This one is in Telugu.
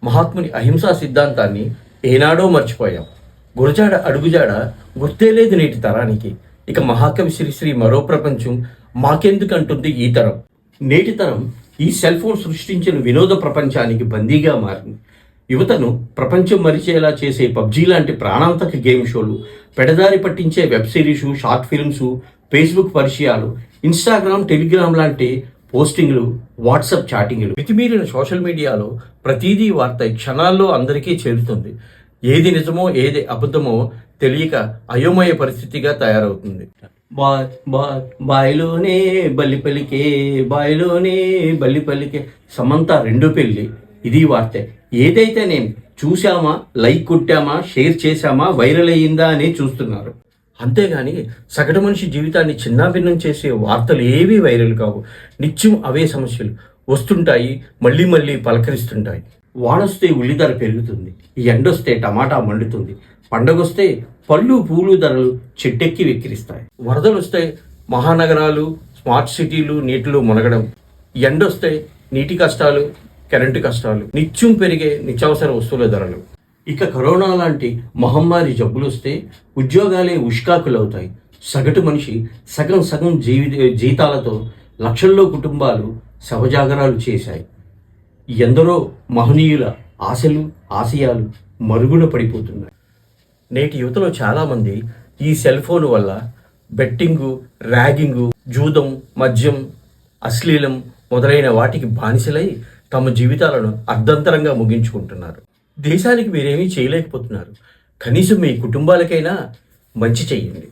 మహాత్ముని అహింసా సిద్ధాంతాన్ని ఏనాడో మర్చిపోయాం. గురజాడ అడుగుజాడ గుర్తే లేదు నేటి తరానికి. ఇక మహాకవి శ్రీశ్రీ మరో ప్రపంచం మాకెందుకంటుంది ఈ తరం. నేటి తరం ఈ సెల్ ఫోన్ సృష్టించిన వినోద ప్రపంచానికి బందీగా మారింది. యువతను ప్రపంచం మరిచేలా చేసే పబ్జీ లాంటి ప్రాణాంతక గేమ్ షోలు, పెడదారి పట్టించే web series, short films, Facebook పరిచయాలు, ఇన్స్టాగ్రామ్, టెలిగ్రామ్ లాంటి పోస్టింగ్లు, వాట్సాప్ చాటింగ్లు, మితిమీరిన సోషల్ మీడియాలో ప్రతిదీ వార్త క్షణాల్లో అందరికీ చేరుతుంది. ఏది నిజమో ఏది అబద్ధమో తెలియక అయోమయ పరిస్థితిగా తయారవుతుంది. బాయిలోనే బల్లి పలికే, బాయిలోనే బల్లి పలికే, సమంత రెండో పెళ్ళి, ఇది వార్తే. ఏదైతేనేం చూసామా, లైక్ కొట్టామా, షేర్ చేశామా, వైరల్ అయ్యిందా అని చూస్తున్నారు. అంతేగాని సగటు మనిషి జీవితాన్ని చిన్నాభిన్నం చేసే వార్తలు ఏవీ వైరల్ కావు. నిత్యం అవే సమస్యలు వస్తుంటాయి, మళ్ళీ మళ్ళీ పలకరిస్తుంటాయి. వానొస్తే ఉల్లి ధర పెరుగుతుంది, ఎండొస్తే టమాటా మండుతుంది, పండగొస్తే పళ్ళు పూలు ధరలు చెట్టెక్కి వెక్కిరిస్తాయి. వరదలు వస్తే మహానగరాలు, స్మార్ట్ సిటీలు నీటిలో మునగడం, ఎండొస్తే నీటి కష్టాలు, కరెంటు కష్టాలు, నిత్యం పెరిగే నిత్యావసర వస్తువుల ధరలు. ఇక కరోనా లాంటి మహమ్మారి జబ్బులు వస్తే ఉద్యోగాలే ఉష్కాకులవుతాయి. సగటు మనిషి సగం సగం జీతాలతో లక్షల్లో కుటుంబాలు శవజాగరాలు చేశాయి. ఎందరో మహనీయుల ఆశలు, ఆశయాలు మరుగున పడిపోతున్నాయి. నేటి యువతలో చాలామంది ఈ సెల్ ఫోన్ వల్ల బెట్టింగు, ర్యాగింగు, జూదం, మద్యం, అశ్లీలం మొదలైన వాటికి బానిసలై తమ జీవితాలను అర్ధంతరంగా ముగించుకుంటున్నారు. దేశానికి మీరేమీ చేయలేకపోతున్నారు. కనీసం మీ కుటుంబాలకైనా మంచి చెయ్యండి.